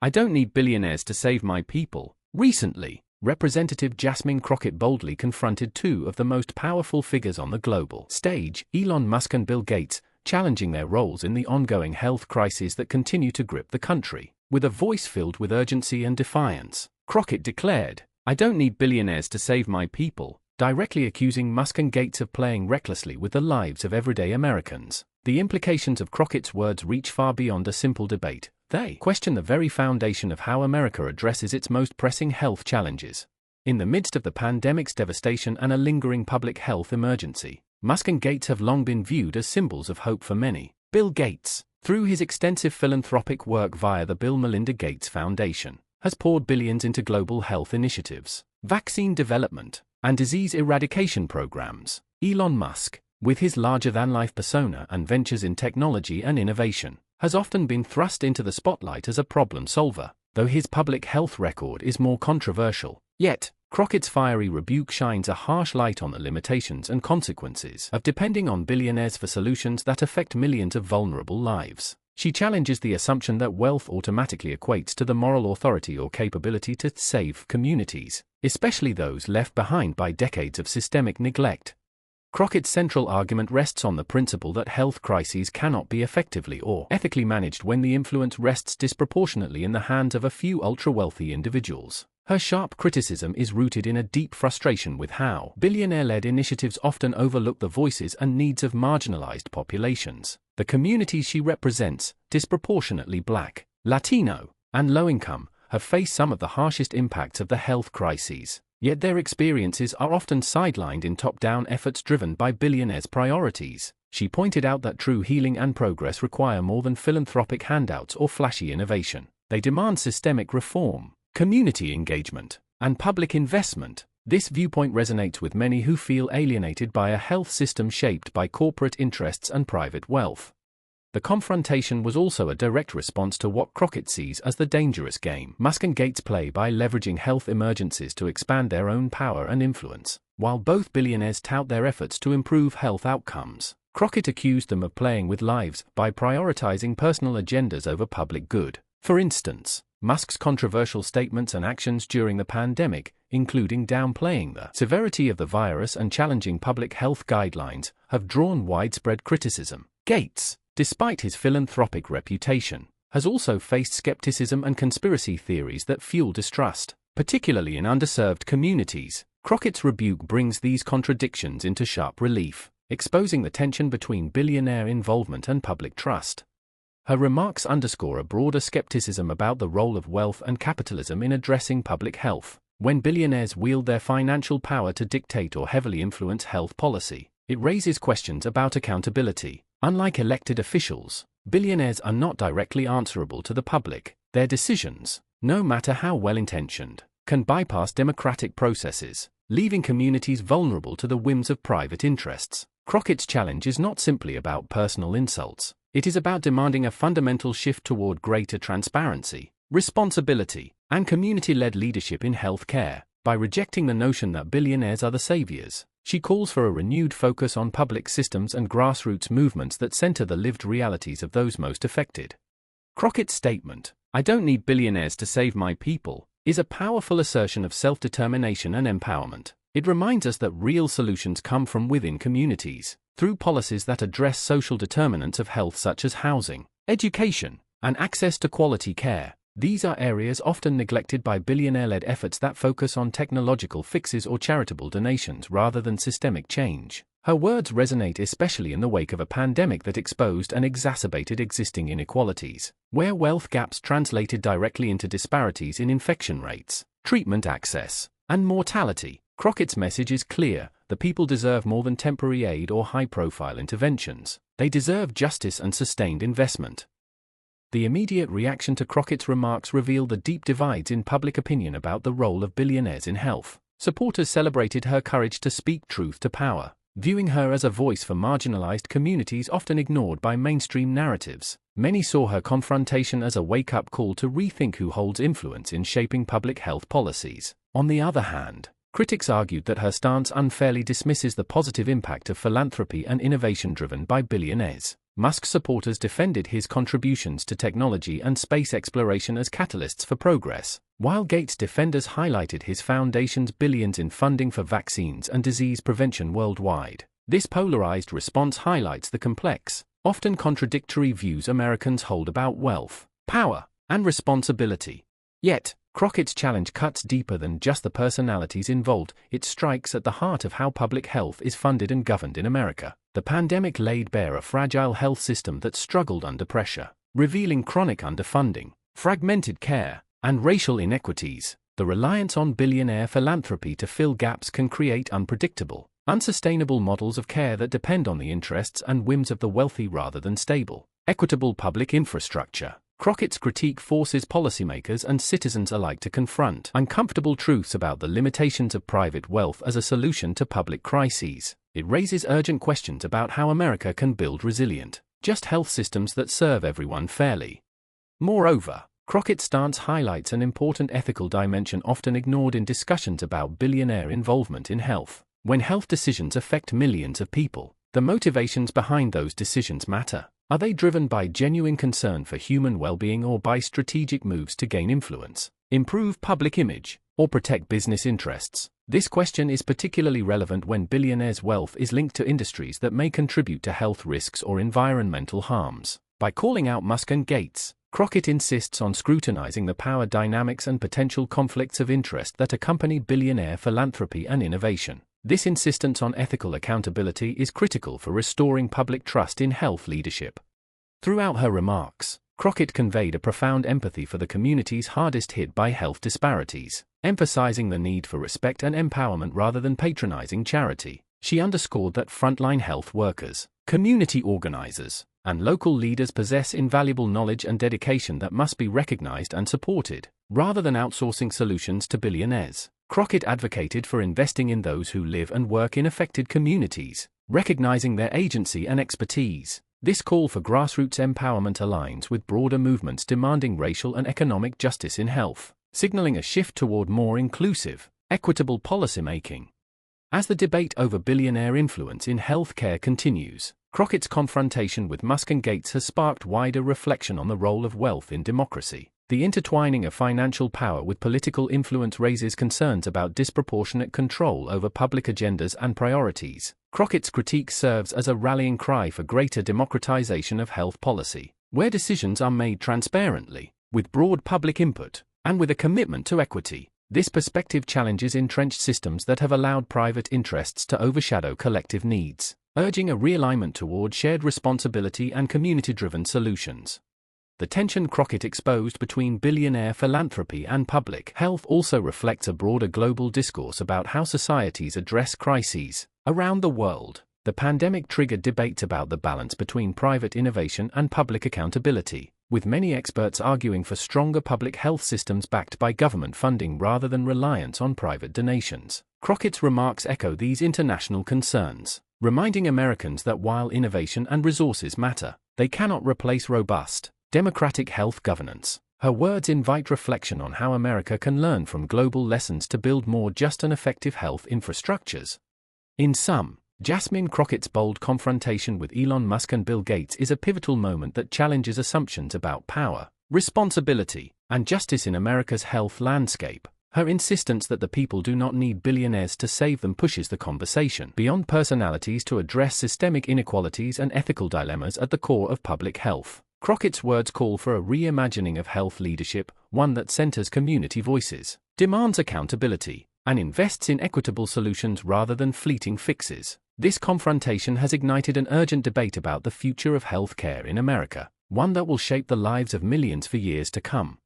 I don't need billionaires to save my people. Recently, Representative Jasmine Crockett boldly confronted two of the most powerful figures on the global stage, Elon Musk and Bill Gates, challenging their roles in the ongoing health crises that continue to grip the country. With a voice filled with urgency and defiance, Crockett declared, "I don't need billionaires to save my people," directly accusing Musk and Gates of playing recklessly with the lives of everyday Americans. The implications of Crockett's words reach far beyond a simple debate. They question the very foundation of how America addresses its most pressing health challenges. In the midst of the pandemic's devastation and a lingering public health emergency, Musk and Gates have long been viewed as symbols of hope for many. Bill Gates, through his extensive philanthropic work via the Bill Melinda Gates Foundation, has poured billions into global health initiatives, vaccine development, and disease eradication programs. Elon Musk, with his larger-than-life persona and ventures in technology and innovation, has often been thrust into the spotlight as a problem solver, though his public health record is more controversial. Yet, Crockett's fiery rebuke shines a harsh light on the limitations and consequences of depending on billionaires for solutions that affect millions of vulnerable lives. She challenges the assumption that wealth automatically equates to the moral authority or capability to save communities, especially those left behind by decades of systemic neglect. Crockett's central argument rests on the principle that health crises cannot be effectively or ethically managed when the influence rests disproportionately in the hands of a few ultra-wealthy individuals. Her sharp criticism is rooted in a deep frustration with how billionaire-led initiatives often overlook the voices and needs of marginalized populations. The communities she represents, disproportionately Black, Latino, and low-income, have faced some of the harshest impacts of the health crises. Yet their experiences are often sidelined in top-down efforts driven by billionaires' priorities. She pointed out that true healing and progress require more than philanthropic handouts or flashy innovation. They demand systemic reform, community engagement, and public investment. This viewpoint resonates with many who feel alienated by a health system shaped by corporate interests and private wealth. The confrontation was also a direct response to what Crockett sees as the dangerous game Musk and Gates play by leveraging health emergencies to expand their own power and influence. While both billionaires tout their efforts to improve health outcomes, Crockett accused them of playing with lives by prioritizing personal agendas over public good. For instance, Musk's controversial statements and actions during the pandemic, including downplaying the severity of the virus and challenging public health guidelines, have drawn widespread criticism. Gates, despite his philanthropic reputation, has also faced skepticism and conspiracy theories that fuel distrust, particularly in underserved communities. Crockett's rebuke brings these contradictions into sharp relief, exposing the tension between billionaire involvement and public trust. Her remarks underscore a broader skepticism about the role of wealth and capitalism in addressing public health. When billionaires wield their financial power to dictate or heavily influence health policy, it raises questions about accountability. Unlike elected officials, billionaires are not directly answerable to the public. Their decisions, no matter how well-intentioned, can bypass democratic processes, leaving communities vulnerable to the whims of private interests. Crockett's challenge is not simply about personal insults. It is about demanding a fundamental shift toward greater transparency, responsibility, and community-led leadership in healthcare. By rejecting the notion that billionaires are the saviors, she calls for a renewed focus on public systems and grassroots movements that center the lived realities of those most affected. Crockett's statement, "I don't need billionaires to save my people," is a powerful assertion of self-determination and empowerment. It reminds us that real solutions come from within communities, through policies that address social determinants of health such as housing, education, and access to quality care. These are areas often neglected by billionaire-led efforts that focus on technological fixes or charitable donations rather than systemic change. Her words resonate especially in the wake of a pandemic that exposed and exacerbated existing inequalities, where wealth gaps translated directly into disparities in infection rates, treatment access, and mortality. Crockett's message is clear: the people deserve more than temporary aid or high-profile interventions. They deserve justice and sustained investment. The immediate reaction to Crockett's remarks revealed the deep divides in public opinion about the role of billionaires in health. Supporters celebrated her courage to speak truth to power, viewing her as a voice for marginalized communities often ignored by mainstream narratives. Many saw her confrontation as a wake-up call to rethink who holds influence in shaping public health policies. On the other hand, critics argued that her stance unfairly dismisses the positive impact of philanthropy and innovation driven by billionaires. Musk supporters defended his contributions to technology and space exploration as catalysts for progress, while Gates defenders highlighted his foundation's billions in funding for vaccines and disease prevention worldwide. This polarized response highlights the complex, often contradictory views Americans hold about wealth, power, and responsibility. Yet, Crockett's challenge cuts deeper than just the personalities involved. It strikes at the heart of how public health is funded and governed in America. The pandemic laid bare a fragile health system that struggled under pressure, revealing chronic underfunding, fragmented care, and racial inequities. The reliance on billionaire philanthropy to fill gaps can create unpredictable, unsustainable models of care that depend on the interests and whims of the wealthy rather than stable, equitable public infrastructure. Crockett's critique forces policymakers and citizens alike to confront uncomfortable truths about the limitations of private wealth as a solution to public crises. It raises urgent questions about how America can build resilient, just health systems that serve everyone fairly. Moreover, Crockett's stance highlights an important ethical dimension often ignored in discussions about billionaire involvement in health. When health decisions affect millions of people, the motivations behind those decisions matter. Are they driven by genuine concern for human well-being or by strategic moves to gain influence, improve public image, or protect business interests? This question is particularly relevant when billionaires' wealth is linked to industries that may contribute to health risks or environmental harms. By calling out Musk and Gates, Crockett insists on scrutinizing the power dynamics and potential conflicts of interest that accompany billionaire philanthropy and innovation. This insistence on ethical accountability is critical for restoring public trust in health leadership. Throughout her remarks, Crockett conveyed a profound empathy for the communities hardest hit by health disparities, emphasizing the need for respect and empowerment rather than patronizing charity. She underscored that frontline health workers, community organizers, and local leaders possess invaluable knowledge and dedication that must be recognized and supported, rather than outsourcing solutions to billionaires. Crockett advocated for investing in those who live and work in affected communities, recognizing their agency and expertise. This call for grassroots empowerment aligns with broader movements demanding racial and economic justice in health, signaling a shift toward more inclusive, equitable policymaking. As the debate over billionaire influence in healthcare continues, Crockett's confrontation with Musk and Gates has sparked wider reflection on the role of wealth in democracy. The intertwining of financial power with political influence raises concerns about disproportionate control over public agendas and priorities. Crockett's critique serves as a rallying cry for greater democratization of health policy, where decisions are made transparently, with broad public input, and with a commitment to equity. This perspective challenges entrenched systems that have allowed private interests to overshadow collective needs, urging a realignment toward shared responsibility and community-driven solutions. The tension Crockett exposed between billionaire philanthropy and public health also reflects a broader global discourse about how societies address crises around the world. The pandemic triggered debates about the balance between private innovation and public accountability, with many experts arguing for stronger public health systems backed by government funding rather than reliance on private donations. Crockett's remarks echo these international concerns, reminding Americans that while innovation and resources matter, they cannot replace robust, democratic health governance. Her words invite reflection on how America can learn from global lessons to build more just and effective health infrastructures. In sum, Jasmine Crockett's bold confrontation with Elon Musk and Bill Gates is a pivotal moment that challenges assumptions about power, responsibility, and justice in America's health landscape. Her insistence that the people do not need billionaires to save them pushes the conversation beyond personalities to address systemic inequalities and ethical dilemmas at the core of public health. Crockett's words call for a reimagining of health leadership, one that centers community voices, demands accountability, and invests in equitable solutions rather than fleeting fixes. This confrontation has ignited an urgent debate about the future of healthcare in America, one that will shape the lives of millions for years to come.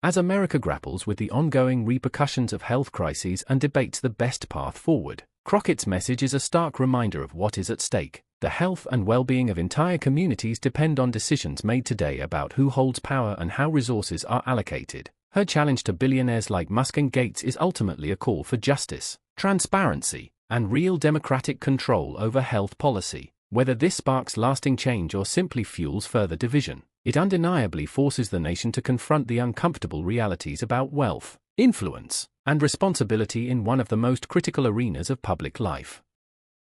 As America grapples with the ongoing repercussions of health crises and debates the best path forward, Crockett's message is a stark reminder of what is at stake. The health and well-being of entire communities depend on decisions made today about who holds power and how resources are allocated. Her challenge to billionaires like Musk and Gates is ultimately a call for justice, transparency, and real democratic control over health policy. Whether this sparks lasting change or simply fuels further division, it undeniably forces the nation to confront the uncomfortable realities about wealth, influence, and responsibility in one of the most critical arenas of public life.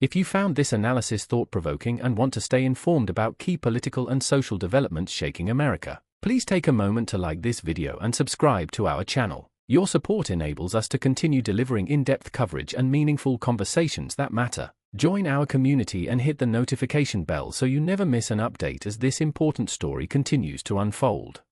If you found this analysis thought-provoking and want to stay informed about key political and social developments shaking America, please take a moment to like this video and subscribe to our channel. Your support enables us to continue delivering in-depth coverage and meaningful conversations that matter. Join our community and hit the notification bell so you never miss an update as this important story continues to unfold.